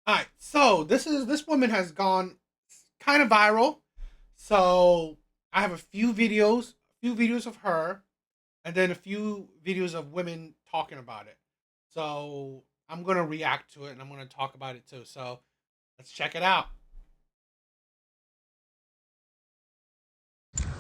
All right, so this woman has gone kind of viral. So I have a few videos of her, and then a few videos of women talking about it. So I'm gonna react to it, and I'm gonna talk about it too. So let's check it out.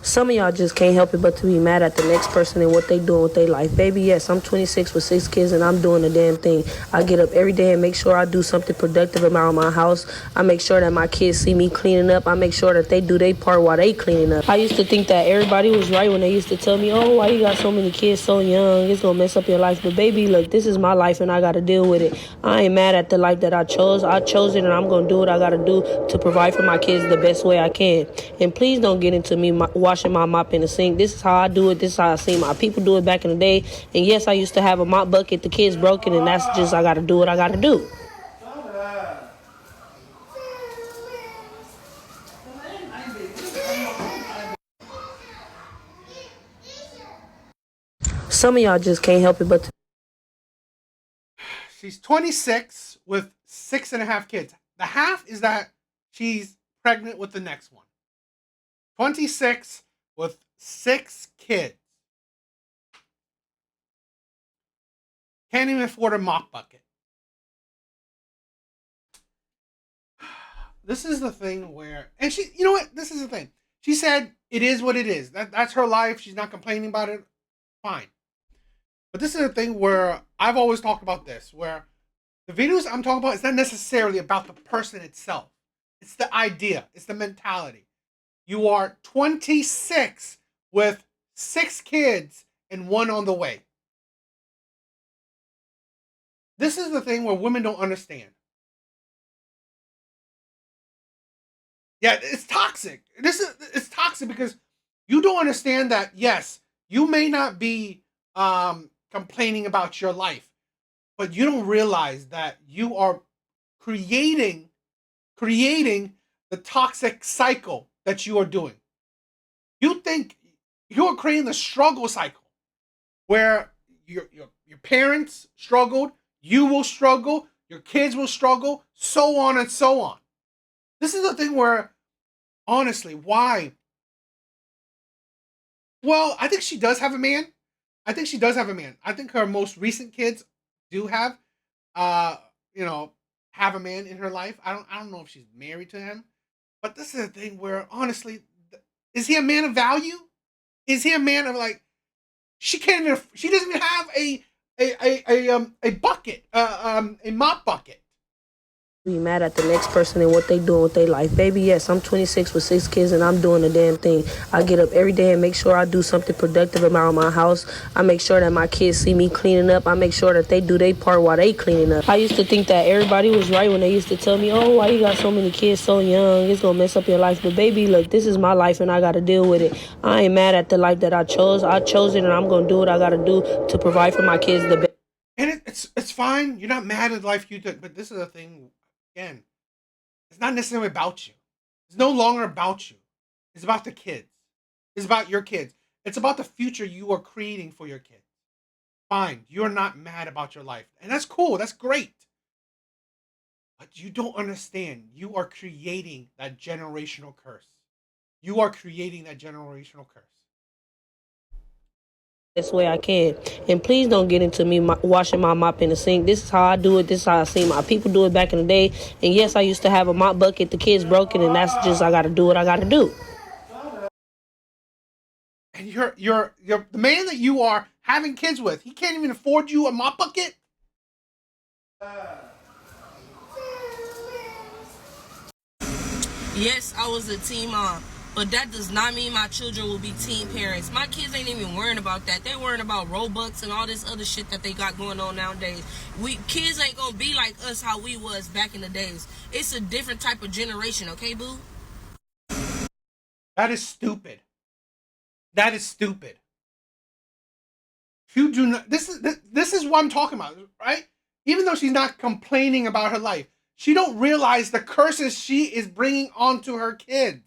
Some of y'all just can't help it but to be mad at the next person and what they doing with their life. Baby, yes, I'm 26 with 6 kids and I'm doing the damn thing. I get up every day and make sure I do something productive around my house. I make sure that my kids see me cleaning up. I make sure that they do their part while they cleaning up. I used to think that everybody was right when they used to tell me, oh, why you got so many kids so young? It's gonna mess up your life. But baby, look, this is my life and I gotta deal with it. I ain't mad at the life that I chose. I chose it and I'm gonna do what I gotta do to provide for my kids the best way I can. And please don't get into me washing my mop in the sink. This is how I do it. This is how I see my people do it back in the day. And yes, I used to have a mop bucket. The kids broken, and that's just I gotta do what I gotta do. Some of y'all just can't help it but to She's 26 with six and a half kids. The half is that she's pregnant with the next one. 26 with six kids. Can't even afford a mop bucket. This is the thing where, and she, you know what? This is the thing. She said it is what it is. That's her life. She's not complaining about it. Fine. But this is the thing where I've always talked about this, where the videos I'm talking about is not necessarily about the person itself. It's the idea. It's the mentality. You are 26 with six kids and one on the way. This is the thing where women don't understand. Yeah, it's toxic. It's toxic because you don't understand that. Yes, you may not be complaining about your life, but you don't realize that you are creating creating the toxic cycle that you are doing. You think you are creating the struggle cycle where your parents struggled, you will struggle, your kids will struggle, so on and so on. This is the thing where honestly, why? Well, I think she does have a man. I think she does have a man. I think her most recent kids do have uh, you know, have a man in her life. I don't know if she's married to him. But this is a thing where honestly, is he a man of value? Is he a man of like she can't even she doesn't even have a bucket, a mop bucket. be mad at the next person and what they doing with their life. Baby, yes, I'm 26 with 6 kids and I'm doing the damn thing. I get up every day and make sure I do something productive around my house. I make sure that my kids see me cleaning up. I make sure that they do their part while they cleaning up. I used to think that everybody was right when they used to tell me, oh, why you got so many kids so young? It's gonna mess up your life. But baby, look, this is my life and I gotta deal with it. I ain't mad at the life that I chose. I chose it and I'm gonna do what I gotta do to provide for my kids the best. And it's fine. You're not mad at life you took, but this is a thing again. It's not necessarily about you. It's no longer about you. It's about the kids. It's about your kids. It's about the future you are creating for your kids. Fine, you're not mad about your life. And that's cool. That's great. But you don't understand. You are creating that generational curse. You are creating that generational curse. Best way I can. And please don't get into me washing my mop in the sink. This is how I do it. This is how I see my people do it back in the day. And yes, I used to have a mop bucket. The kids broken, and that's just I gotta do what I gotta do. And you're the man that you are having kids with. He can't even afford you a mop bucket. Yes, I was a teen mom, but that does not mean my children will be teen parents. My kids ain't even worrying about that. They worrying about Robux and all this other shit that they got going on nowadays. We kids ain't gonna be like us how we was back in the days. It's a different type of generation, okay, boo? That is stupid. That is stupid. You do not. This is what I'm talking about, right? Even though she's not complaining about her life, she don't realize the curses she is bringing onto her kids.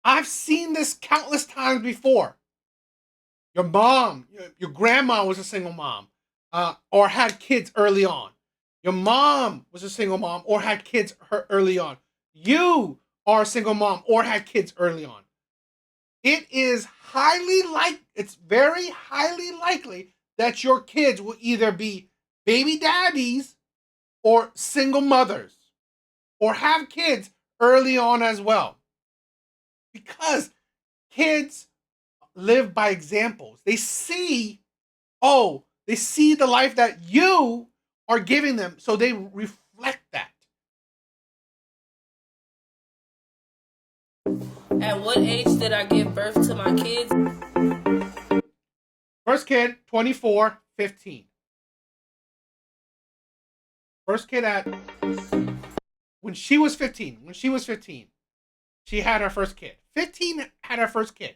I've seen this countless times before. Your mom, your grandma was a single mom, or had kids early on. Your mom was a single mom or had kids early on. You are a single mom or had kids early on. It's very highly likely that your kids will either be baby daddies or single mothers or have kids early on as well. Because kids live by examples. They see the life that you are giving them, so they reflect that. At what age did I give birth to my kids? First kid, 24, 15. First kid when she was 15, she had her first kid. 15 had her first kid.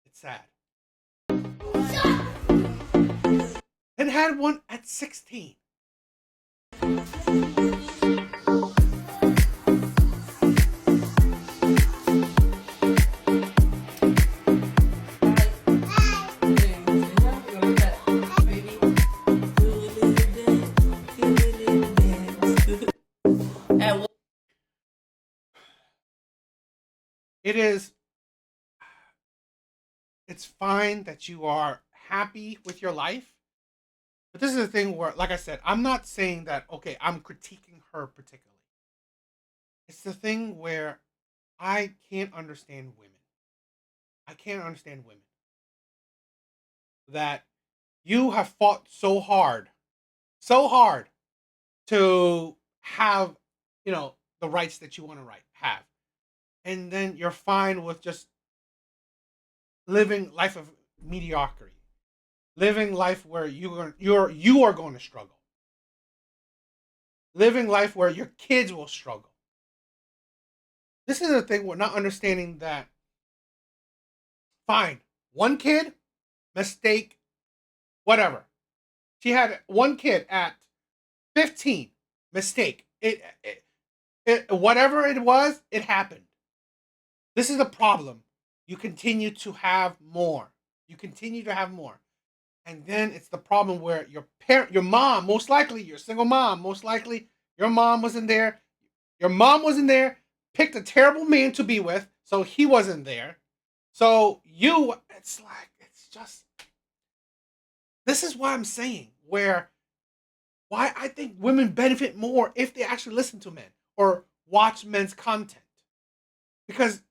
It's sad. And had one at 16. It's fine that you are happy with your life. But this is the thing where, like I said, I'm not saying that, okay, I'm critiquing her particularly. It's the thing where I can't understand women. I can't understand women. That you have fought so hard to have, the rights that you want to have. And then you're fine with just living life of mediocrity, living life where you are going to struggle, living life where your kids will struggle. This is the thing we're not understanding, that fine, one kid, mistake, whatever. She had one kid at 15, mistake. It whatever it was, it happened. This is the problem. You continue to have more. And then it's the problem where your mom, most likely, your single mom, most likely your mom wasn't there. Your mom wasn't there, picked a terrible man to be with, so he wasn't there. So this is what I'm saying, why I think women benefit more if they actually listen to men or watch men's content. Because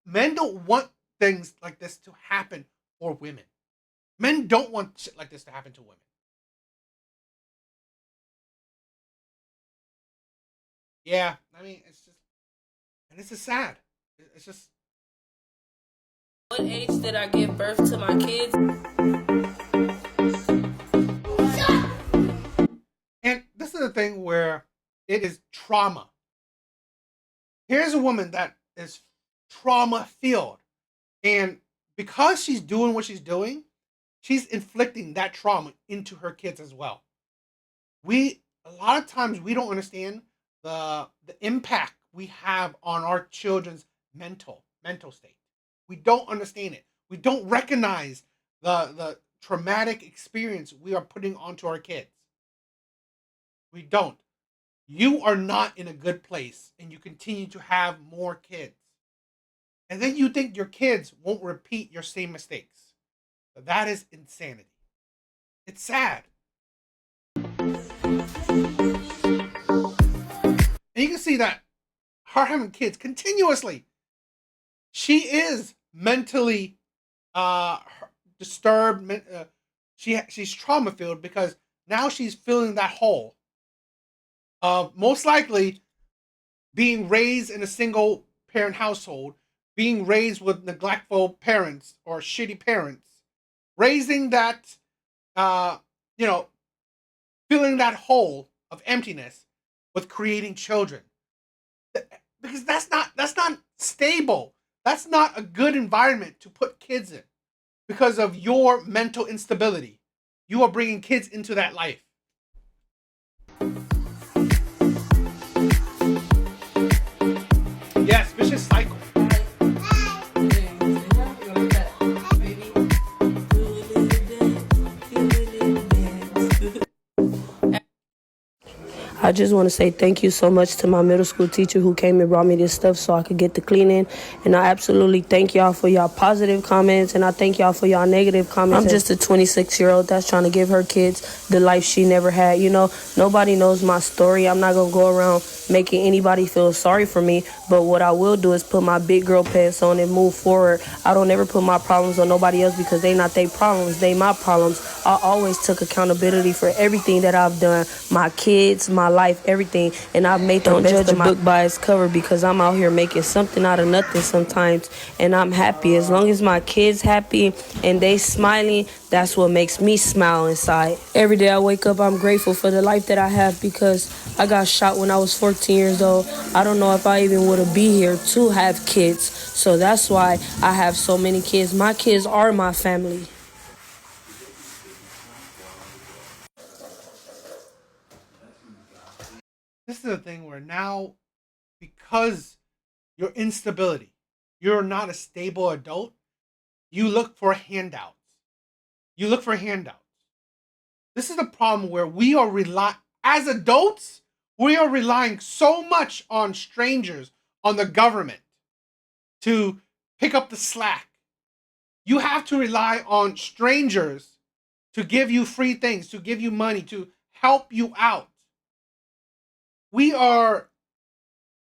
men don't want things like this to happen for women. Men don't want shit like this to happen to women. Yeah, I mean, this is sad. It's just. What age did I give birth to my kids? And this is the thing where it is trauma. Here's a woman that is trauma filled, and because she's doing what she's doing, she's inflicting that trauma into her kids as well. A lot of times we don't understand the impact we have on our children's mental state. We don't understand it. We don't recognize the traumatic experience we are putting onto our kids. We don't. You are not in a good place, and you continue to have more kids. And then you think your kids won't repeat your same mistakes. But that is insanity. It's sad. And you can see that her having kids continuously, she is mentally disturbed. She's trauma filled because now she's filling that hole of most likely being raised in a single parent household, being raised with neglectful parents or shitty parents, raising that, filling that hole of emptiness with creating children. Because that's not stable. That's not a good environment to put kids in because of your mental instability. You are bringing kids into that life. Yes, vicious cycle. I just want to say thank you so much to my middle school teacher who came and brought me this stuff so I could get the cleaning. And I absolutely thank y'all for y'all positive comments, and I thank y'all for y'all negative comments. I'm just a 26-year-old that's trying to give her kids the life she never had. You know, nobody knows my story. I'm not going to go around making anybody feel sorry for me, but what I will do is put my big girl pants on and move forward. I don't ever put my problems on nobody else because they not their problems, they my problems. I always took accountability for everything that I've done, my kids, my life, everything, and I've made the best of my book by its cover because I'm out here making something out of nothing sometimes, and I'm happy. As long as my kids happy and they smiling, that's what makes me smile inside. Every day I wake up, I'm grateful for the life that I have because I got shot when I was 14 years old. I don't know if I even would have been here to have kids. So that's why I have so many kids. My kids are my family. This is the thing where now, because your instability, you're not a stable adult, you look for handouts. You look for handouts. This is the problem where we are as adults, we are relying so much on strangers, on the government to pick up the slack. You have to rely on strangers to give you free things, to give you money, to help you out. We are,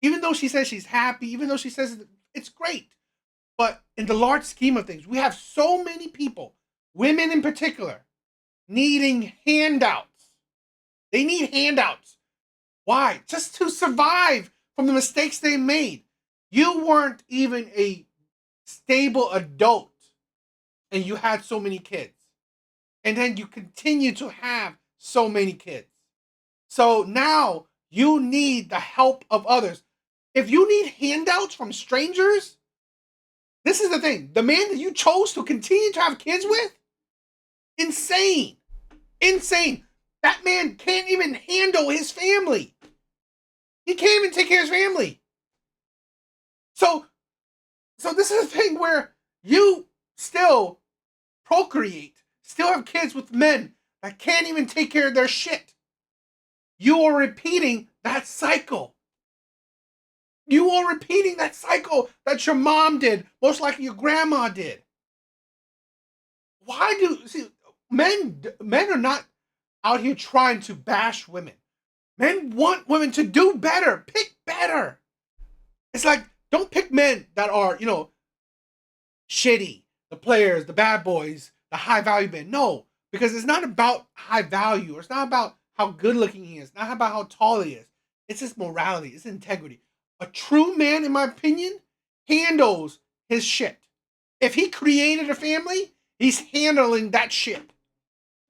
even though she says she's happy, even though she says it's great, but in the large scheme of things, we have so many people, women in particular, needing handouts. They need handouts. Why? Just to survive from the mistakes they made. You weren't even a stable adult and you had so many kids. And then you continue to have so many kids. So now you need the help of others. If you need handouts from strangers, this is the thing. The man that you chose to continue to have kids with, insane. Insane. That man can't even handle his family. He can't even take care of his family. So this is a thing where you still procreate, still have kids with men that can't even take care of their shit. You are repeating that cycle. You are repeating that cycle that your mom did, most likely your grandma did. Why do men are not out here trying to bash women. Men want women to do better, pick better. It's like, don't pick men that are, shitty, the players, the bad boys, the high value men. No, because it's not about high value. It's not about how good looking he is. Not about how tall he is. It's his morality. It's integrity. A true man, in my opinion, handles his shit. If he created a family, he's handling that shit.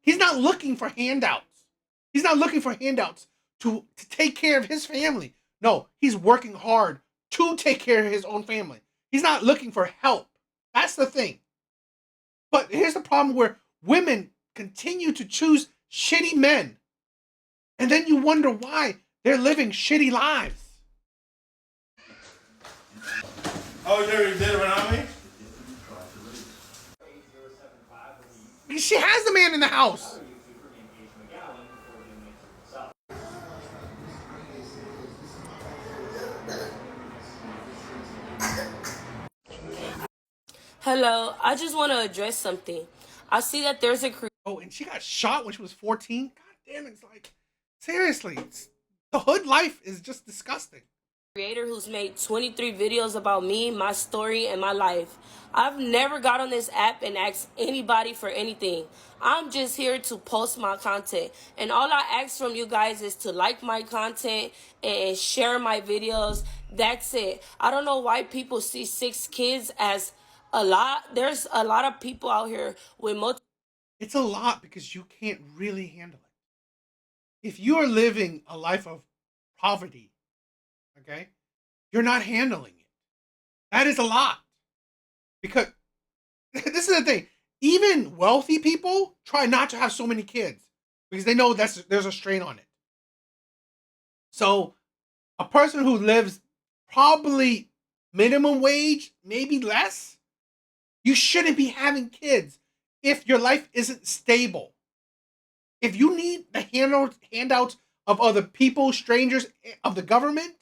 He's not looking for handouts. He's not looking for handouts to take care of his family. No, he's working hard to take care of his own family. He's not looking for help. That's the thing. But here's the problem where women continue to choose shitty men. And then you wonder why they're living shitty lives. Oh, you did it around me? Because she has the man in the house. Hello, I just want to address something. I see that there's a Oh, and she got shot when she was 14? God damn it. It's like, seriously. The hood life is just disgusting. creator who's made 23 videos about me, my story, and my life. I've never got on this app and asked anybody for anything. I'm just here to post my content. And all I ask from you guys is to like my content and share my videos. That's it. I don't know why people see 6 kids as a lot. There's a lot of people out here with multiple. It's a lot because you can't really handle it. If you are living a life of poverty, okay, you're not handling it. That is a lot. Because this is the thing. Even wealthy people try not to have so many kids because they know there's a strain on it. So a person who lives probably minimum wage, maybe less, you shouldn't be having kids if your life isn't stable. If you need the handouts of other people, strangers, of the government,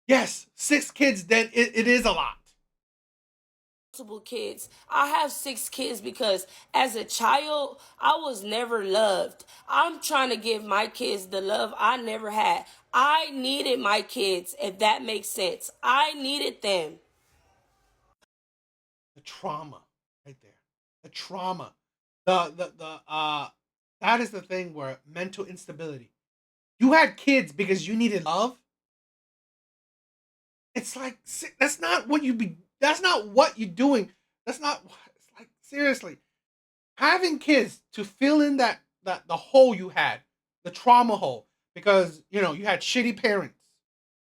yes, 6 kids, then it is a lot. Multiple kids. I have 6 kids because as a child, I was never loved. I'm trying to give my kids the love I never had. I needed my kids, if that makes sense. I needed them. The trauma right there. The trauma. The that is the thing where mental instability. You had kids because you needed love. It's like that's not what you be. That's not what you're doing. That's not. It's like seriously, having kids to fill in that the hole you had, the trauma hole, because you had shitty parents.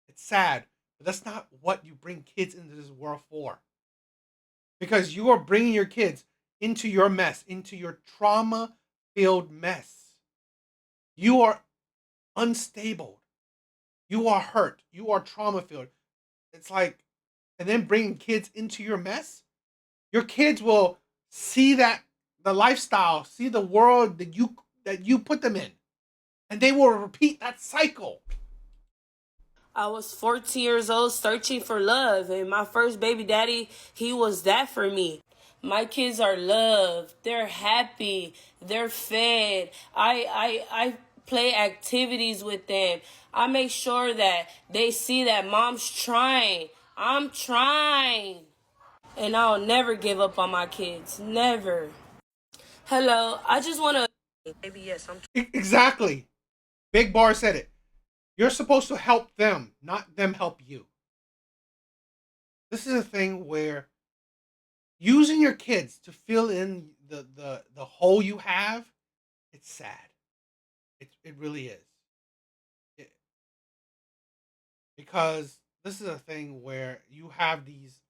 It's sad, but that's not what you bring kids into this world for. Because you are bringing your kids into your mess, into your trauma-filled mess. You are unstable. You are hurt. You are trauma-filled. It's like, and then bringing kids into your mess. Your kids will see the lifestyle, see the world that you put them in, and they will repeat that cycle. I was 14 years old searching for love, and my first baby daddy, he was that for me. My kids are loved. They're happy. They're fed. I play activities with them. I make sure that they see that mom's trying. I'm trying. And I'll never give up on my kids. Never. Hello, I just want to... Maybe yes, I'm... Exactly. Big Bar said it. You're supposed to help them, not them help you. This is a thing where using your kids to fill in the hole you have, it's sad. It really is. It, because this is a thing where you have these,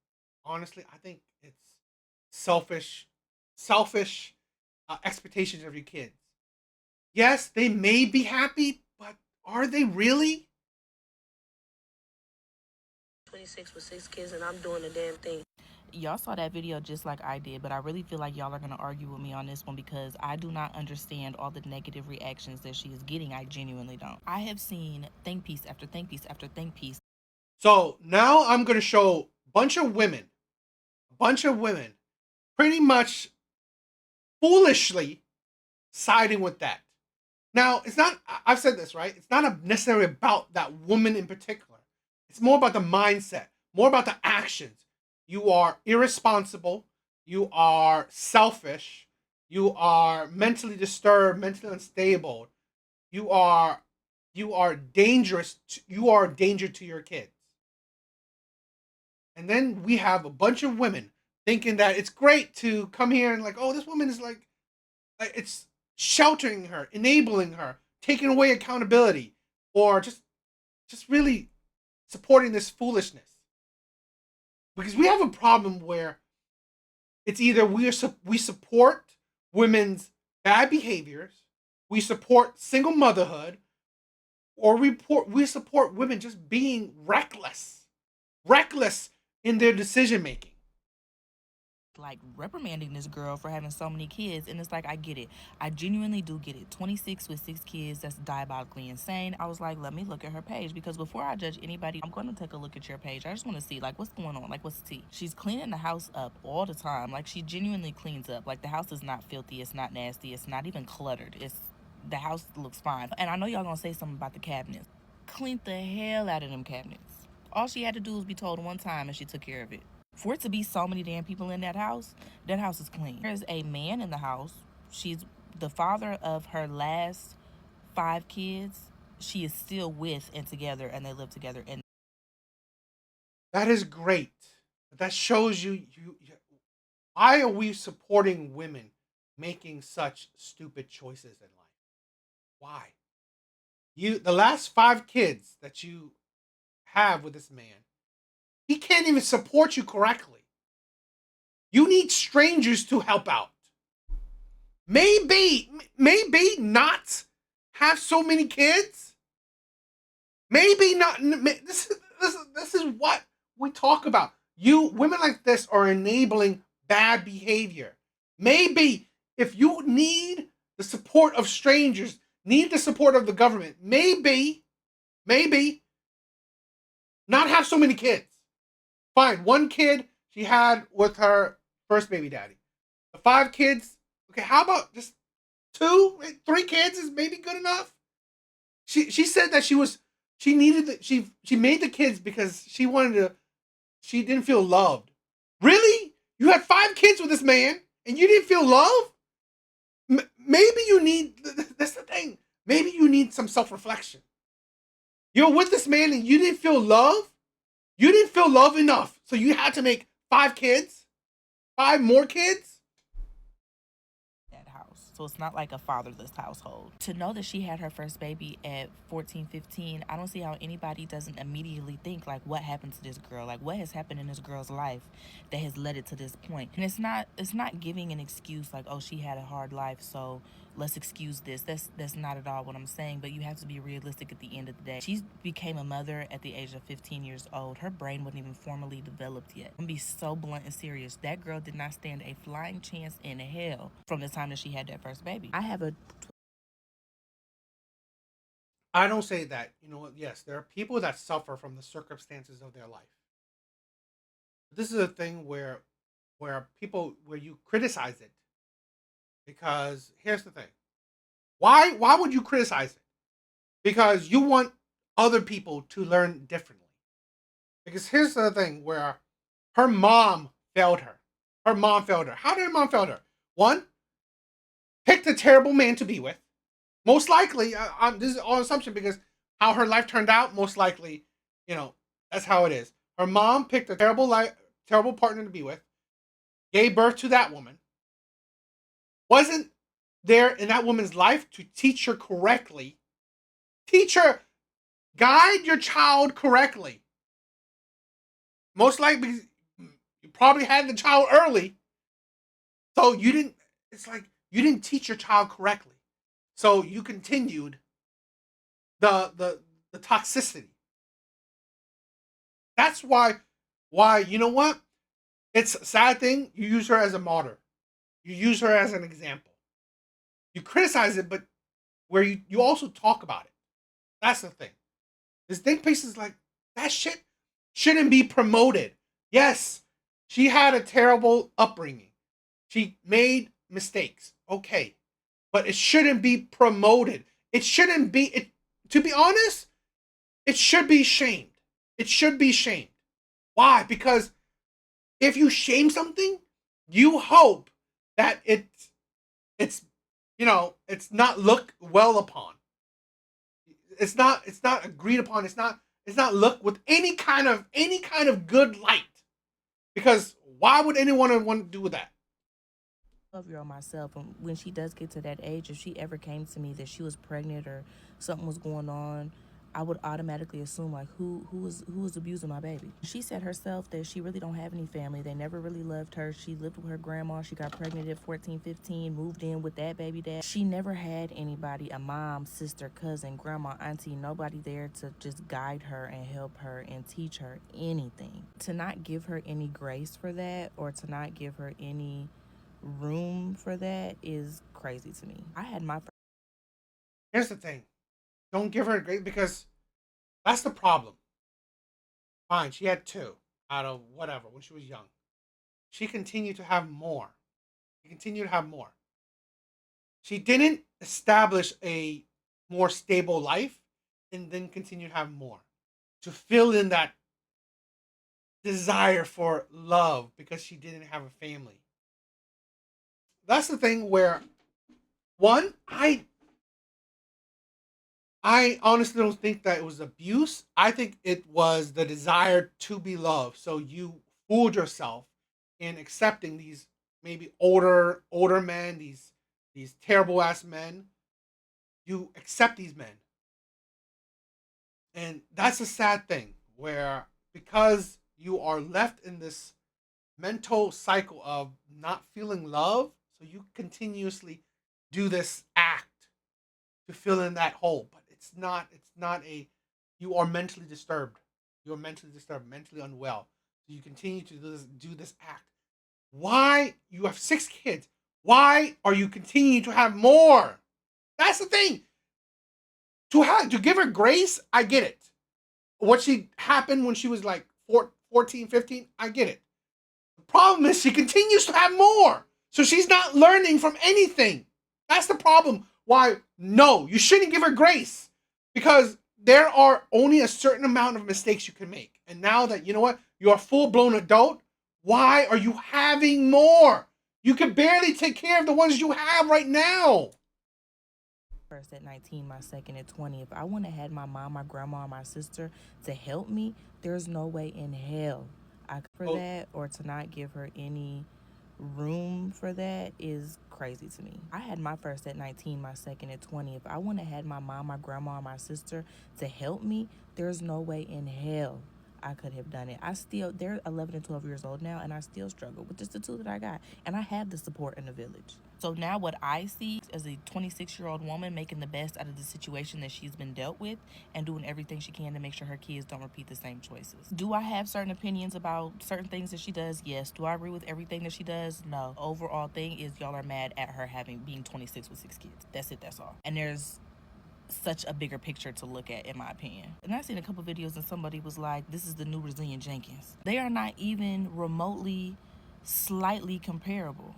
honestly, I think it's selfish expectations of your kids. Yes, they may be happy, but are they really? 26 with 6 kids and I'm doing the damn thing. Y'all saw that video just like I did, but I really feel like y'all are going to argue with me on this one because I do not understand all the negative reactions that she is getting. I genuinely don't. I have seen think piece after think piece after think piece. So now I'm going to show a bunch of women pretty much foolishly siding with that. Now, it's not, I've said this, right? It's not necessarily about that woman in particular. It's more about the mindset, more about the actions. You are irresponsible. You are selfish. You are mentally disturbed, mentally unstable. You are dangerous. You are a danger to your kids. And then we have a bunch of women thinking that it's great to come here and like, oh, this woman is like it's sheltering her, enabling her, taking away accountability, or just really supporting this foolishness. Because we have a problem where it's either we support women's bad behaviors, we support single motherhood, or we support women just being reckless in their decision making. Like reprimanding this girl for having so many kids, and it's like, I get it. I genuinely do get it. 26 with 6 kids, that's diabolically insane. I was like, let me look at her page, because before I judge anybody, I'm going to take a look at your page. I just want to see like what's going on, like what's the tea. She's cleaning the house up all the time. Like she genuinely cleans up. Like the house is not filthy, it's not nasty, it's not even cluttered. The house looks fine. And I know y'all gonna say something about the cabinets. Cleaned the hell out of them cabinets. All she had to do was be told one time and she took care of it. For it to be so many damn people in that house is clean. There's a man in the house. She's the father of her last 5 kids. She is still with and together, and they live together. And that is great. That shows you why are we supporting women making such stupid choices in life? Why? The last 5 kids that you have with this man, he can't even support you correctly. You need strangers to help out. Maybe not have so many kids. Maybe not. This is what we talk about. Women like this are enabling bad behavior. Maybe if you need the support of strangers, need the support of the government. Maybe not have so many kids. Fine, one kid she had with her first baby daddy. The 5 kids. Okay, how about just 2, 3 kids is maybe good enough. She said that she needed she made the kids because she didn't feel loved. Really? You had 5 kids with this man and you didn't feel love? Maybe you need that's the thing. Maybe you need some self-reflection. You're with this man and you didn't feel love? You didn't feel love enough. So you had to make 5 kids? 5 more kids? That house. So it's not like a fatherless household. To know that she had her first baby at 14, 15, I don't see how anybody doesn't immediately think like what happened to this girl? Like what has happened in this girl's life that has led it to this point? And it's not giving an excuse like, oh, she had a hard life, so let's excuse this. That's not at all what I'm saying, but you have to be realistic at the end of the day. She became a mother at the age of 15 years old. Her brain wasn't even formally developed yet. I'm gonna be so blunt and serious. That girl did not stand a flying chance in hell from the time that she had that first baby. I don't say that. You know what? Yes, there are people that suffer from the circumstances of their life. This is a thing where you criticize it because here's the thing. Why would you criticize it? Because you want other people to learn differently. Because here's the thing where her mom failed her. Her mom failed her. How did her mom fail her? One, picked a terrible man to be with. Most likely, this is all assumption because how her life turned out, most likely, that's how it is. Her mom picked a terrible partner to be with, gave birth to that woman, wasn't there in that woman's life to teach her correctly. Teach her, guide your child correctly. Most likely, you probably had the child early, so you didn't. It's like you didn't teach your child correctly, so you continued the toxicity. That's why you know what? It's a sad thing. You use her as a martyr. You use her as an example. You criticize it, but where you also talk about it. That's the thing. This think piece is like that shit shouldn't be promoted. Yes, she had a terrible upbringing. She made mistakes. Okay. But it shouldn't be promoted. It shouldn't be to be honest, it should be shamed. It should be shamed. Why? Because if you shame something, you hope that it's it's not looked well upon. It's not agreed upon. It's not looked with any kind of good light. Because why would anyone want to do that? 12-year-old myself, and when she does get to that age, if she ever came to me that she was pregnant or something was going on, I would automatically assume like who was abusing my baby. She said herself that she really don't have any family. They never really loved her. She lived with her grandma. She got pregnant at 14, 15, moved in with that baby dad. She never had anybody, a mom, sister, cousin, grandma, auntie, nobody there to just guide her and help her and teach her anything. To not give her any grace for that or to not give her any room for that is crazy to me. I had my Here's the thing. Don't give her a grade because that's the problem. Fine, she had 2 out of whatever when she was young. She continued to have more. She continued to have more. She didn't establish a more stable life and then continue to have more. To fill in that desire for love because she didn't have a family. That's the thing where one, I honestly don't think that it was abuse. I think it was the desire to be loved. So you fooled yourself in accepting these maybe older men, these terrible ass men. You accept these men. And that's a sad thing where because you are left in this mental cycle of not feeling love, so you continuously do this act to fill in that hole. But it's not a you are mentally disturbed. You're mentally disturbed, mentally unwell. So you continue to do this act. Why you have 6 kids? Why are you continuing to have more? That's the thing. To give her grace, I get it. What she happened when she was like 14, 15, I get it. The problem is she continues to have more. So she's not learning from anything. That's the problem. Why? No, you shouldn't give her grace because there are only a certain amount of mistakes you can make. And now that, you know what, you're a full blown adult, why are you having more? You can barely take care of the ones you have right now. First at 19, my second at 20. If I wouldn't have had my mom, my grandma, and my sister to help me, there's no way in hell I could for that, or to not give her any room for that is crazy to me. I had my first at 19, my second at 20. If I wouldn't have had my mom, my grandma, and my sister to help me, there's no way in hell I could have done it. They're 11 and 12 years old now, and I still struggle with just the two that I got. And I have the support in the village. So now what I see as a 26-year-old woman making the best out of the situation that she's been dealt with and doing everything she can to make sure her kids don't repeat the same choices. Do I have certain opinions about certain things that she does? Yes. Do I agree with everything that she does? No. Overall thing is y'all are mad at her being 26 with 6 kids. That's it. That's all. And there's such a bigger picture to look at, in my opinion. And I've seen a couple videos and somebody was like, this is the new Brazilian Jenkins. They are not even remotely slightly comparable.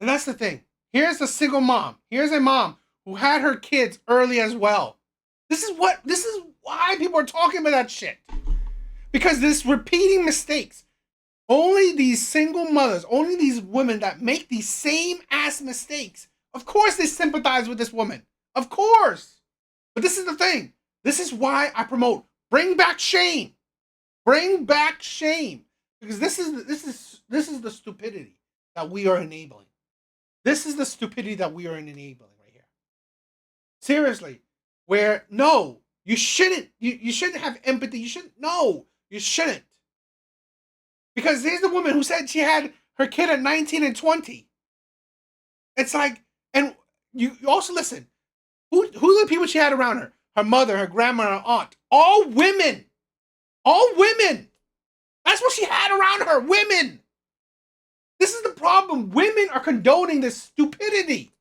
And that's the thing. Here's a single mom. Here's a mom who had her kids early as well. This is why people are talking about that shit. Because this repeating mistakes. Only these single mothers, only these women that make these same ass mistakes. Of course they sympathize with this woman. Of course. But this is the thing. This is why I promote bring back shame. Bring back shame. Because this is the stupidity that we are enabling. This is the stupidity that we are enabling right here. Seriously. Where no, you shouldn't have empathy. You shouldn't. Because here's the woman who said she had her kid at 19 and 20. It's like, and you also listen, who are the people she had around her? Her mother, her grandma, her aunt. All women. All women. That's what she had around her. Women. This is the problem. Women are condoning this stupidity.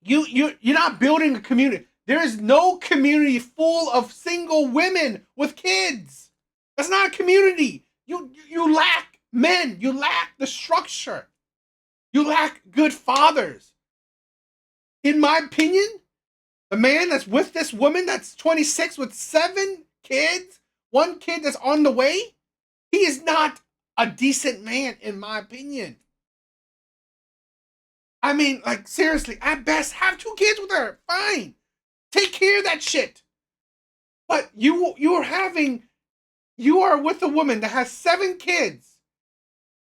You're not building a community. There is no community full of single women with kids. That's not a community. You lack men. You lack the structure. You lack good fathers. In my opinion, the man that's with this woman that's 26 with 7 kids, 1 kid that's on the way, he is not a decent man, in my opinion. I mean, like, seriously, at best, have 2 kids with her. Fine. Take care of that shit. But you are with a woman that has 7 kids.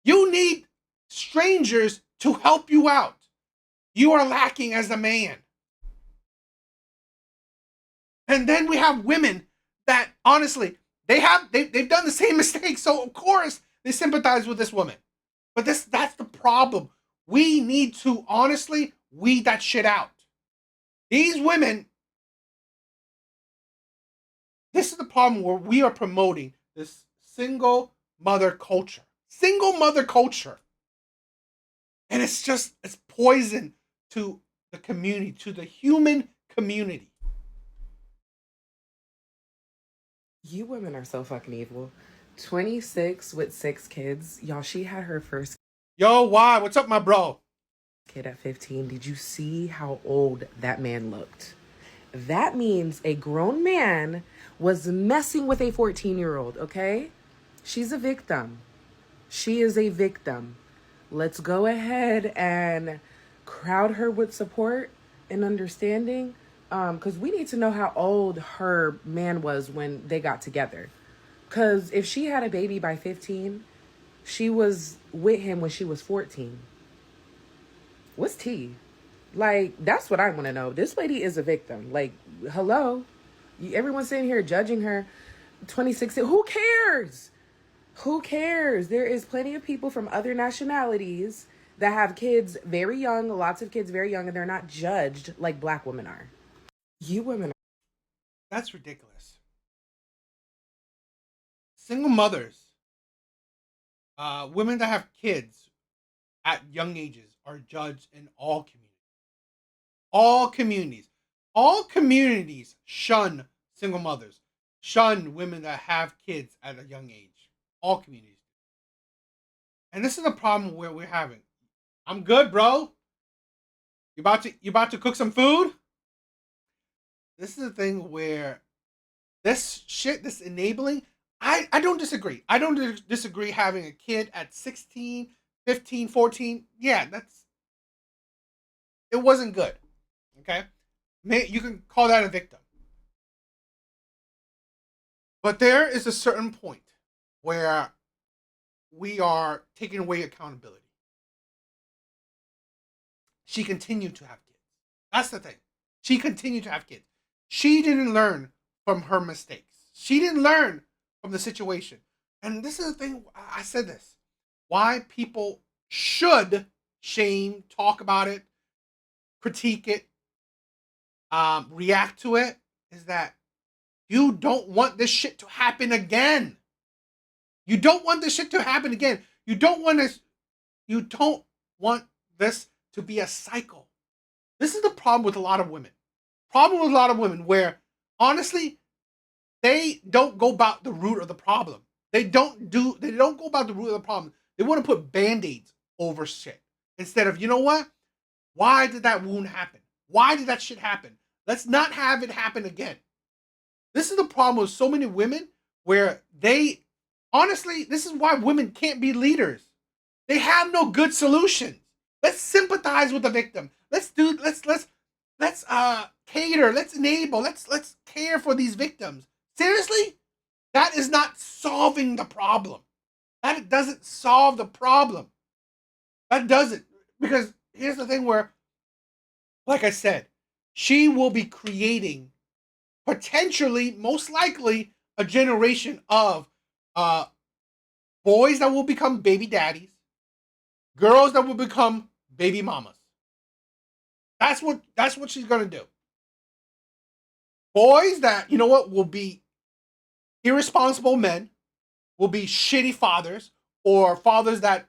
You need strangers to help you out. You are lacking as a man. And then we have women that, honestly, they've done the same mistake. So, of course, they sympathize with this woman. But that's the problem. We need to, honestly, weed that shit out. These women, this is the problem where we are promoting this single mother culture. Single mother culture. And it's poison to the community, to the human community. You women are so fucking evil. 26 with 6 kids. Y'all, she had her first Yo, why? What's up, my bro? kid at 15. Did you see how old that man looked? That means a grown man was messing with a 14-year-old, okay? She's a victim. She is a victim. Let's go ahead and crowd her with support and understanding, because we need to know how old her man was when they got together. Because if she had a baby by 15, she was with him when she was 14. What's tea? Like, that's what I want to know. This lady is a victim. Like, hello? Everyone's sitting here judging her. 26, who cares? Who cares? There is plenty of people from other nationalities that have kids very young, lots of kids very young, and they're not judged like black women are. You women are. That's ridiculous. Single mothers, women that have kids at young ages are judged in all communities. All communities. All communities shun single mothers, shun women that have kids at a young age. All communities. And this is a problem where we're having. I'm good, bro. You about to cook some food? This is the thing where this shit, this enabling, I don't disagree. I don't disagree having a kid at 16, 15, 14. Yeah, it wasn't good. Okay? You can call that a victim. But there is a certain point where we are taking away accountability. She continued to have kids. That's the thing. She continued to have kids. She didn't learn from her mistakes. She didn't learn from the situation. And this is the thing, I said this. Why people should shame, talk about it, critique it, react to it, is that you don't want this shit to happen again. You don't want this shit to happen again. You don't want this to be a cycle. This is the problem with a lot of women. Problem with a lot of women where honestly they don't go about the root of the problem. They don't go about the root of the problem. They want to put band-aids over shit. Instead of, you know what? Why did that wound happen? Why did that shit happen? Let's not have it happen again. This is the problem with so many women where honestly, this is why women can't be leaders. They have no good solutions. Let's sympathize with the victim. Let's cater, let's enable, let's care for these victims. Seriously? That is not solving the problem. That doesn't solve the problem. That doesn't. Because here's the thing where, like I said, she will be creating potentially, most likely, a generation of boys that will become baby daddies, girls that will become baby mamas. That's what she's gonna do. Boys that, you know what, will be irresponsible men, will be shitty fathers, or fathers that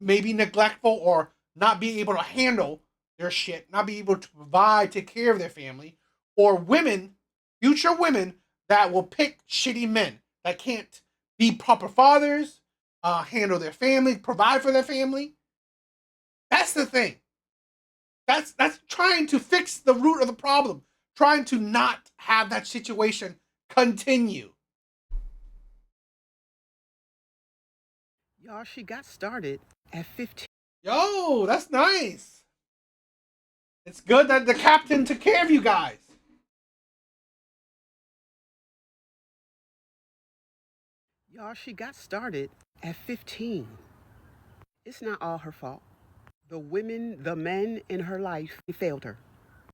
may be neglectful or not be able to handle their shit, not be able to provide, take care of their family, or women, future women that will pick shitty men that can't be proper fathers, handle their family, provide for their family. That's the thing. That's trying to fix the root of the problem, trying to not have that situation continue. Y'all, she got started at 15. Yo, that's nice. It's good that the captain took care of you guys. Y'all, she got started at 15. It's not all her fault. The men in her life, they failed her.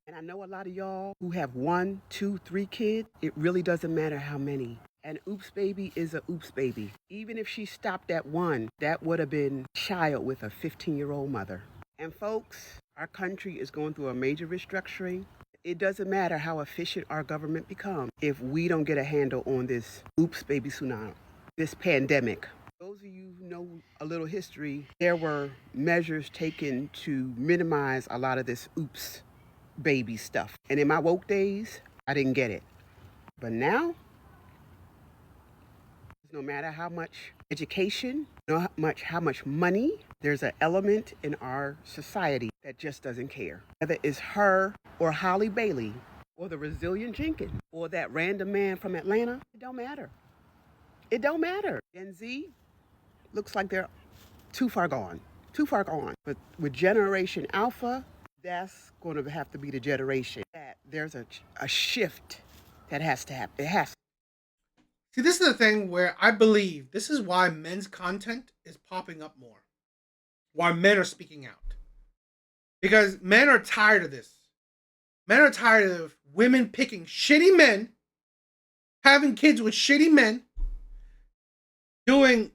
And I know a lot of y'all who have 1, 2, 3 kids, it really doesn't matter how many. An oops baby is a oops baby. Even if she stopped at 1, that would have been a child with a 15-year-old mother. And folks, our country is going through a major restructuring. It doesn't matter how efficient our government becomes if we don't get a handle on this oops baby tsunami, this pandemic. Those of you who know a little history, there were measures taken to minimize a lot of this oops baby stuff. And in my woke days, I didn't get it. But now, no matter how much education, how much money, there's an element in our society that just doesn't care. Whether it's her or Holly Bailey or the resilient Jenkins or that random man from Atlanta, it don't matter. It don't matter. Gen Z looks like they're too far gone. But with Generation Alpha, that's going to have to be the generation that there's a shift that has to happen. It has to. See, this is the thing where I believe this is why men's content is popping up more. Why men are speaking out. Because men are tired of this. Men are tired of women picking shitty men, having kids with shitty men, doing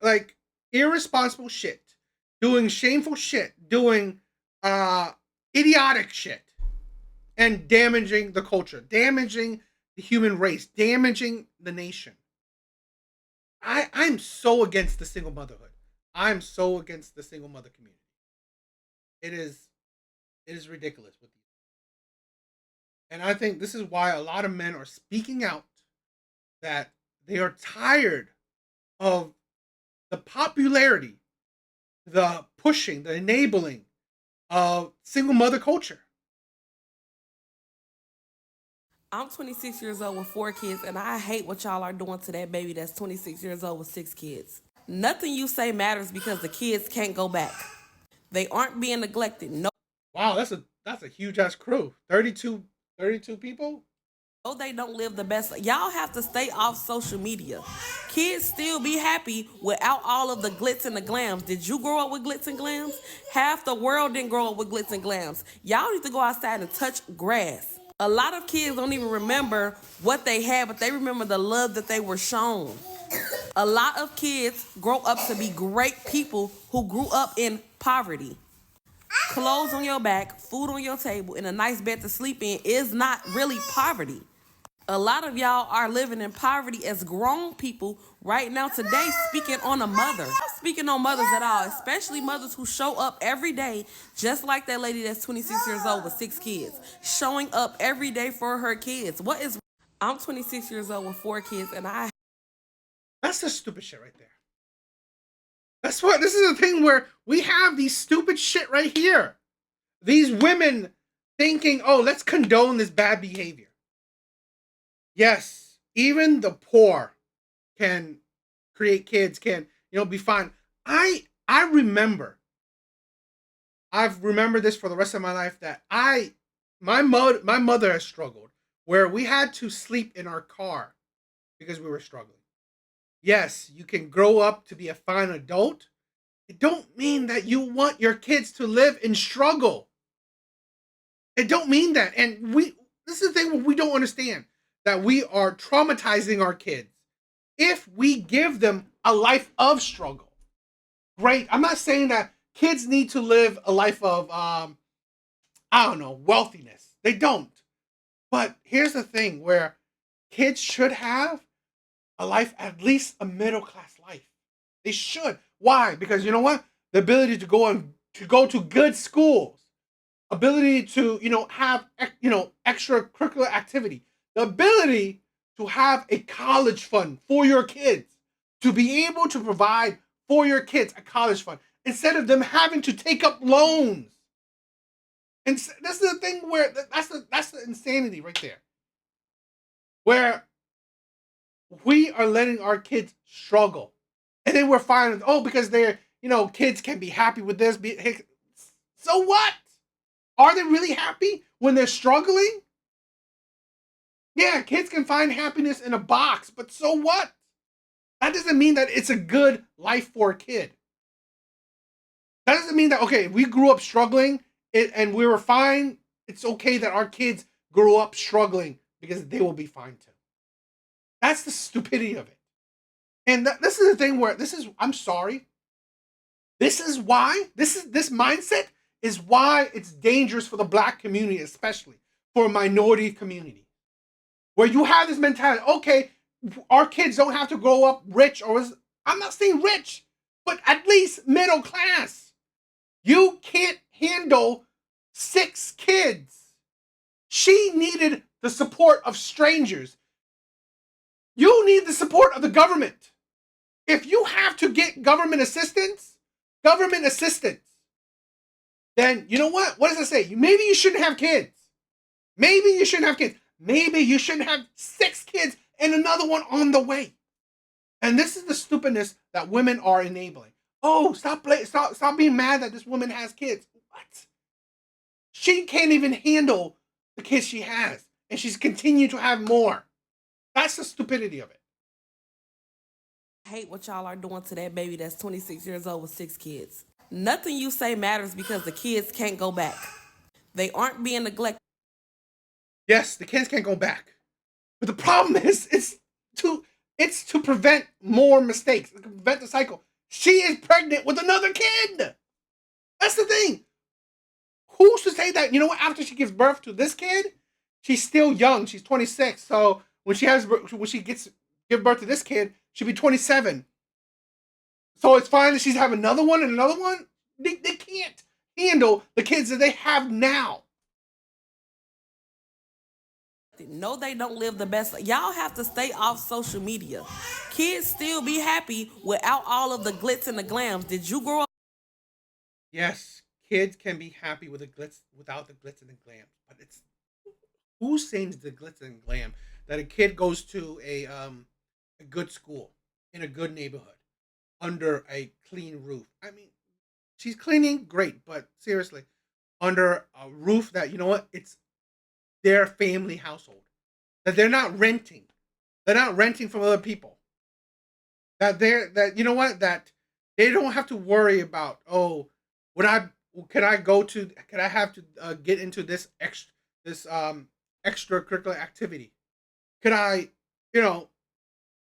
like irresponsible shit, doing shameful shit, doing idiotic shit, and damaging the culture, damaging the human race, damaging the nation. I'm so against the single motherhood. I'm so against the single mother community. It It is ridiculous with you. And I think this is why a lot of men are speaking out that they are tired of the popularity, the pushing, the enabling of single mother culture. I'm 26 years old with 4 kids, and I hate what y'all are doing to that baby that's 26 years old with 6 kids. Nothing you say matters because the kids can't go back. They aren't being neglected. No, Wow, that's a huge ass crew. 32 people? they don't live the best. Y'all have to stay off social media. Kids still be happy without all of the glitz and the glams. Did you grow up with glitz and glams? Half the world didn't grow up with glitz and glams. Y'all need to go outside and touch grass. A lot of kids don't even remember what they had, but they remember the love that they were shown. A lot of kids grow up to be great people who grew up in poverty. Clothes on your back, food on your table, and a nice bed to sleep in is not really poverty. A lot of y'all are living in poverty as grown people right now today, speaking on a mother. I'm speaking on mothers at all, especially mothers who show up every day, just like that lady that's 26 years old with 6 kids, showing up every day for her kids. I'm 26 years old with 4 kids, and That's the stupid shit right there. That's what this is the thing where we have these stupid shit right here. These women thinking, oh, let's condone this bad behavior. Yes, even the poor can create kids, can, be fine. I've remembered this for the rest of my life that my mother has struggled where we had to sleep in our car because we were struggling. Yes, you can grow up to be a fine adult. It don't mean that you want your kids to live in struggle. It don't mean that. And this is the thing we don't understand, that we are traumatizing our kids if we give them a life of struggle. Great. I'm not saying that kids need to live a life of, wealthiness. They don't. But here's the thing where kids should have a life, at least a middle class life. They should. Why? Because you know what? The ability to go to good schools, ability to have extracurricular activity, the ability to have a college fund for your kids, to be able to provide for your kids a college fund instead of them having to take up loans. And that's the thing where that's the insanity right there, where we are letting our kids struggle, and then we're fine with, because they're kids can be happy with this. So what? Are they really happy when they're struggling? Yeah, kids can find happiness in a box, but so what? That doesn't mean that it's a good life for a kid. That doesn't mean that, okay, we grew up struggling and we were fine. It's okay that our kids grew up struggling because they will be fine too. That's the stupidity of it. And this is the thing where I'm sorry. This mindset is why it's dangerous for the Black community, especially for a minority community. Where you have this mentality, okay, our kids don't have to grow up rich, I'm not saying rich, but at least middle class. You can't handle 6 kids. She needed the support of strangers. You need the support of the government. If you have to get government assistance, then you know what? What does it say? Maybe you shouldn't have kids. Maybe you shouldn't have 6 kids and another one on the way. And this is the stupidness that women are enabling. Oh, stop being mad that this woman has kids. What? She can't even handle the kids she has, and she's continued to have more. That's the stupidity of it. I hate what y'all are doing to that baby that's 26 years old with 6 kids. Nothing you say matters because the kids can't go back. They aren't being neglected. Yes, the kids can't go back. But the problem is, it's to prevent more mistakes, to prevent the cycle. She is pregnant with another kid. That's the thing. Who's to say that, after she gives birth to this kid, she's still young. She's 26. So when she give birth to this kid, she'll be 27. So it's fine that she's having another one and another one? They can't. handle the kids that they have now. No, they don't live the best. Y'all have to stay off social media. Kids still be happy without all of the glitz and the glams. Did you grow up? Yes, kids can be happy with the glitz without the glitz and the glam, but it's who's saying the glitz and glam that a kid goes to a good school in a good neighborhood under a clean roof. I mean, she's cleaning great, but seriously, under a roof that, you know what, it's their family household, that they're not renting. They're not renting from other people. That you know what, that they don't have to worry about, oh, would I could I go to could I have to get into this extracurricular activity? Could I, you know,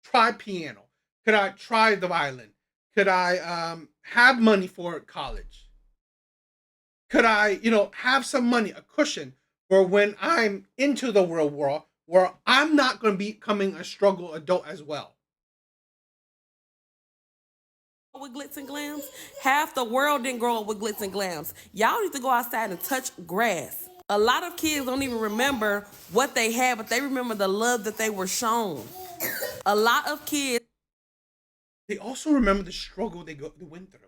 try piano? Could I try the violin? Could I have money for college? Could I, you know, have some money, a cushion for when I'm into the real world where I'm not going to be becoming a struggle adult as well? With glitz and glams? Half the world didn't grow up with glitz and glams. Y'all need to go outside and touch grass. A lot of kids don't even remember what they had, but they remember the love that they were shown. A lot of kids. They also remember the struggle they went through.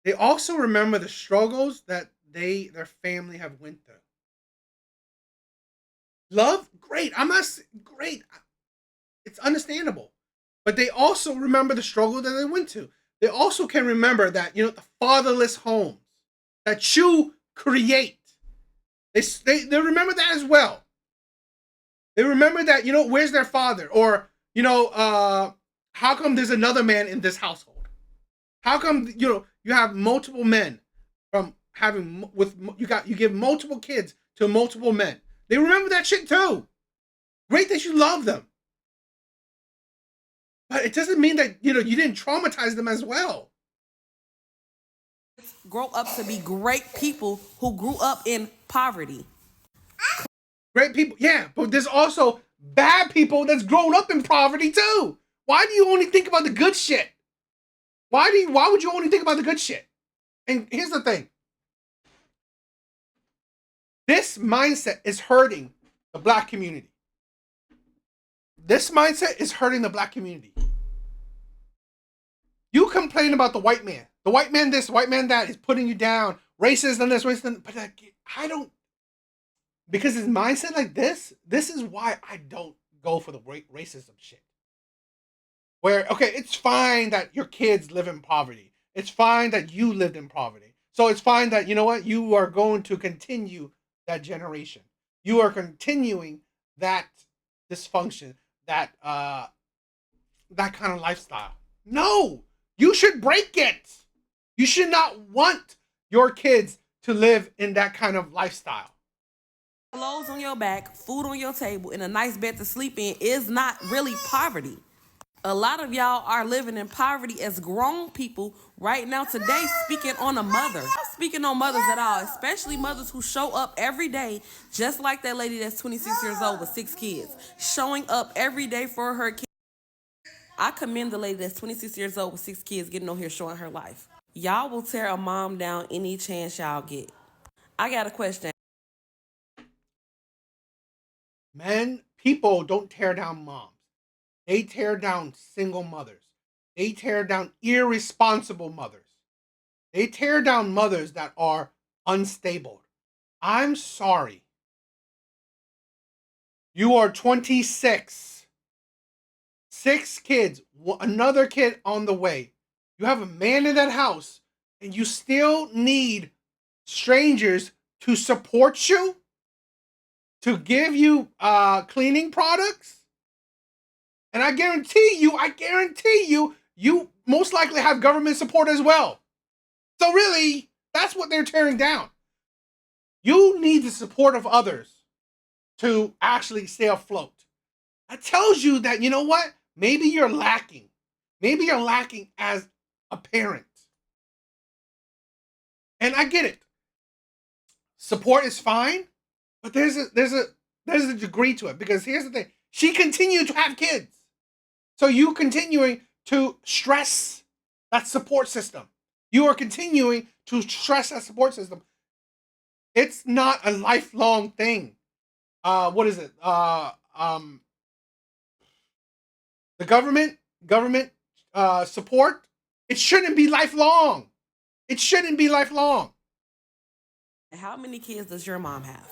They also remember the struggles that their family have went through. Love, great. I'm not great. It's understandable. But they also remember the struggle that they went to. They also can remember that, you know, the fatherless homes that you create. They remember that as well. They remember that, you know, where's their father? Or, you know, how come there's another man in this household? How come, you know, you have multiple men from having you give multiple kids to multiple men? They remember that shit too. Great that you love them. But it doesn't mean that, you know, you didn't traumatize them as well. Grow up to be great people who grew up in poverty. Great people, yeah, but there's also bad people that's grown up in poverty too. Why do you only think about the good shit? Why would you only think about the good shit? And here's the thing. This mindset is hurting the black community. This mindset is hurting the black community. You complain about the white man. The white man this, white man that is putting you down. Racist and this, racist and, but I don't, because his mindset like this is why I don't go for the racism shit. Where, okay, it's fine that your kids live in poverty. It's fine that you lived in poverty. So it's fine that, you know what, you are going to continue that generation. You are continuing that dysfunction, that kind of lifestyle. No, you should break it. You should not want your kids to live in that kind of lifestyle. Clothes on your back, food on your table, and a nice bed to sleep in is not really poverty. A lot of y'all are living in poverty as grown people right now today, speaking on a mother. I'm speaking on mothers at all, especially mothers who show up every day, just like that lady that's 26 years old with 6 kids, showing up every day for her kids. I commend the lady that's 26 years old with 6 kids getting on here showing her life. Y'all will tear a mom down any chance y'all get. I got a question. People don't tear down moms. They tear down single mothers. They tear down irresponsible mothers. They tear down mothers that are unstable. I'm sorry. You are 26. 6 kids, another kid on the way. You have a man in that house, and you still need strangers to support you, to give you cleaning products. And I guarantee you, you most likely have government support as well. So really, that's what they're tearing down. You need the support of others to actually stay afloat. That tells you that, you know what? Maybe you're lacking. Maybe you're lacking as a parent. And I get it. Support is fine, but there's a degree to it, because here's the thing. She continued to have kids. So you continuing to stress that support system. You are continuing to stress that support system. It's not a lifelong thing. What is it? The government support. It shouldn't be lifelong. It shouldn't be lifelong. How many kids does your mom have?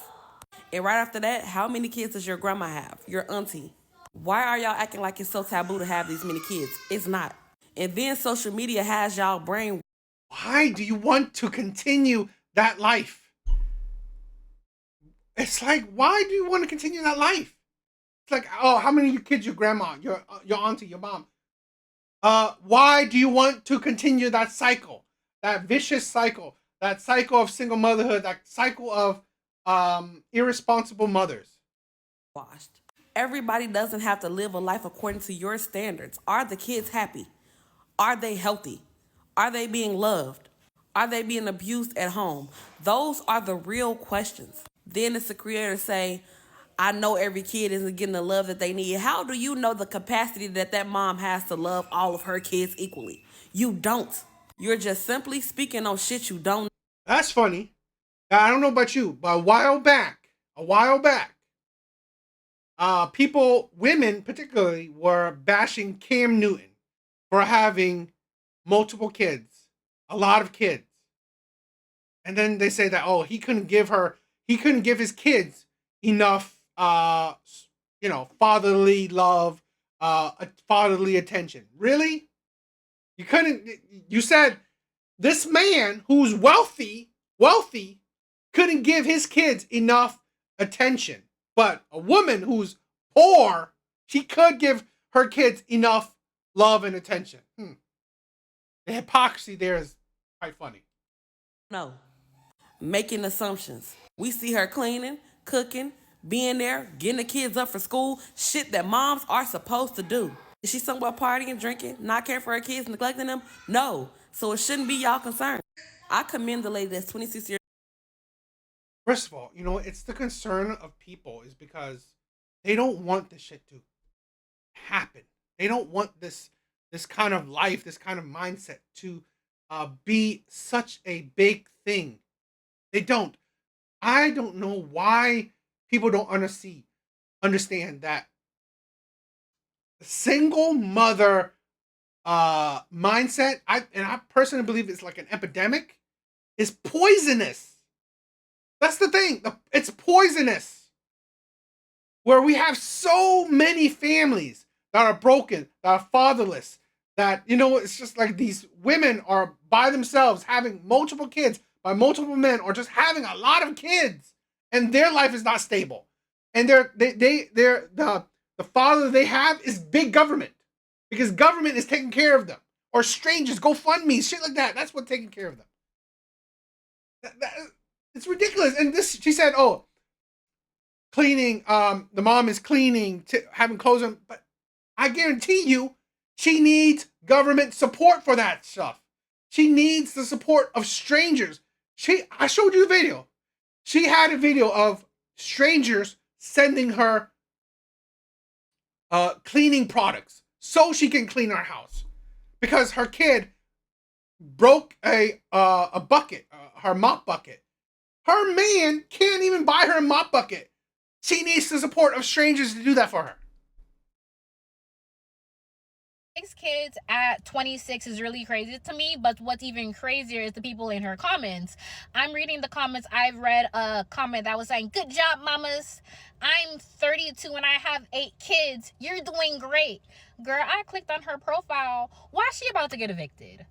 And right after that, how many kids does your grandma have? Your auntie? Why are y'all acting like it's so taboo to have these many kids? It's not. And then social media has y'all brain. Why do you want to continue that life? It's like, why do you want to continue that life? It's like, oh, how many kids your grandma, your auntie, your mom? Why do you want to continue that cycle, that vicious cycle, that cycle of single motherhood, that cycle of irresponsible mothers? Washed. Everybody doesn't have to live a life according to your standards. Are the kids happy? Are they healthy? Are they being loved? Are they being abused at home? Those are the real questions. Then it's the creator say, I know every kid isn't getting the love that they need. How do you know the capacity that mom has to love all of her kids equally? You don't. You're just simply speaking on shit you don't. That's funny. I don't know about you, but a while back, women particularly, were bashing Cam Newton for having multiple kids, a lot of kids. And then they say that, oh, he couldn't give his kids enough, fatherly love, fatherly attention. Really? You said this man who's wealthy, couldn't give his kids enough attention. But a woman who's poor, she could give her kids enough love and attention. The hypocrisy there is quite funny. No. Making assumptions. We see her cleaning, cooking, being there, getting the kids up for school, shit that moms are supposed to do. Is she somewhere partying, drinking, not caring for her kids, neglecting them? No. So it shouldn't be y'all concern. I commend the lady that's 26 years. First of all, it's the concern of people is because they don't want this shit to happen. They don't want this kind of life, this kind of mindset to be such a big thing. They don't. I don't know why people don't understand that the single mother mindset, I personally believe it's like an epidemic, is poisonous. That's the thing. It's poisonous. Where we have so many families that are broken, that are fatherless, that, it's just like these women are by themselves having multiple kids by multiple men, or just having a lot of kids, and their life is not stable. And the father they have is big government, because government is taking care of them, or strangers, GoFundMe, shit like that. That's what's taking care of them. It's ridiculous. And she said, oh, cleaning, the mom is cleaning, having clothes on, but I guarantee you, she needs government support for that stuff. She needs the support of strangers. I showed you the video. She had a video of strangers sending her cleaning products so she can clean her house, because her kid broke a bucket, her mop bucket. Her man can't even buy her a mop bucket. She needs the support of strangers to do that for her. 6 kids at 26 is really crazy to me, but what's even crazier is the people in her comments. I'm reading the comments. I've read a comment that was saying, good job, mamas. I'm 32 and I have 8 kids. You're doing great. Girl, I clicked on her profile. Why is she about to get evicted?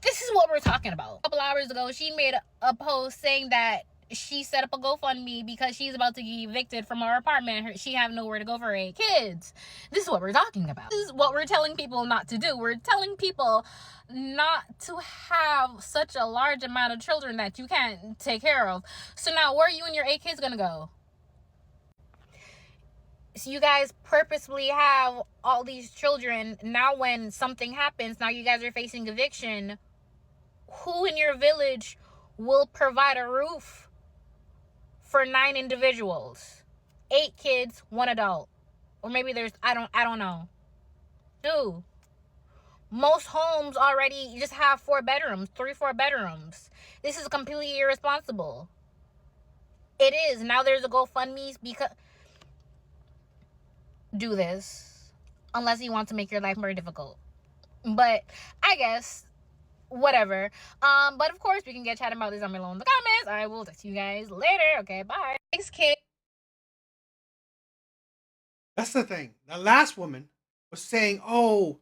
This is what we're talking about. A couple hours ago, she made a post saying that she set up a GoFundMe because she's about to get evicted from her apartment. She have nowhere to go for her 8 kids. This is what we're talking about. This is what we're telling people not to do. We're telling people not to have such a large amount of children that you can't take care of. So now, where are you and your 8 kids gonna go? So you guys purposely have all these children. Now when something happens, now you guys are facing eviction. Who in your village will provide a roof for 9 individuals? 8 kids, 1 adult. Or maybe there's, I don't know. Dude, Most homes already just have 4 bedrooms, 3-4 bedrooms. This is completely irresponsible. It is. Now there's a GoFundMe because do this unless you want to make your life more difficult. But I guess whatever. But of course we can get chatting about this on below in the comments. I will talk to you guys later. Okay, bye. Thanks, kid. That's the thing. The last woman was saying, "Oh,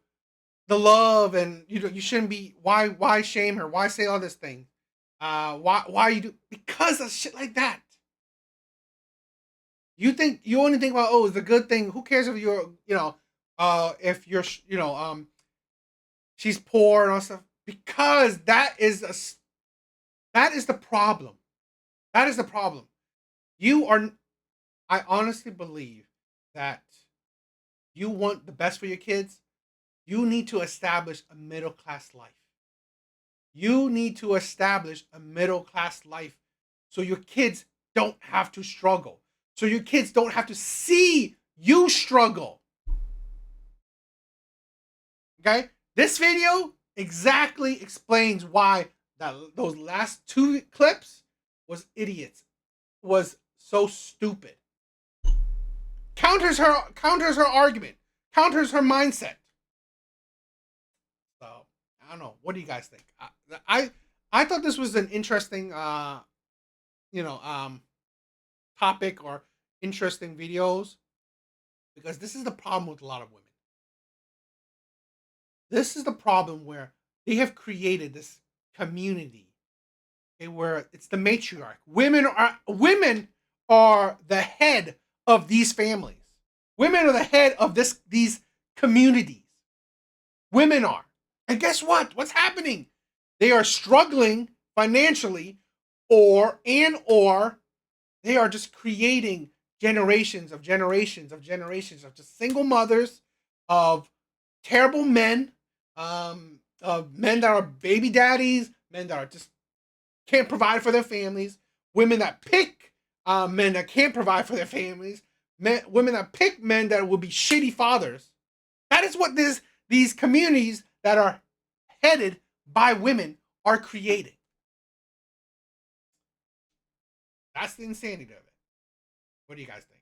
the love, and you shouldn't be. Why shame her? Why say all this thing? Why you do because of shit like that? You only think about, oh, it's a good thing. Who cares if you're if you're she's poor and all stuff, because that is the problem. That is the problem. You are. I honestly believe that you want the best for your kids. You need to establish a middle class life. You need to establish a middle class life so your kids don't have to struggle. So your kids don't have to see you struggle. Okay? This video exactly explains why those last 2 clips was idiots. Was so stupid. Counters her argument. Counters her mindset. So, I don't know. What do you guys think? I thought this was an interesting topic or interesting videos, because this is the problem with a lot of women. This is the problem where they have created this community, okay, where it's the matriarch. Women are the head of these families. Women are the head of these communities. Women are. And guess what? What's happening? They are struggling financially, or they are just creating generations of just single mothers, of terrible men, of men that are baby daddies, men that are just can't provide for their families, women that pick men that can't provide for their families, women that pick men that will be shitty fathers. That is what these communities that are headed by women are creating. That's the insanity of it. What do you guys think?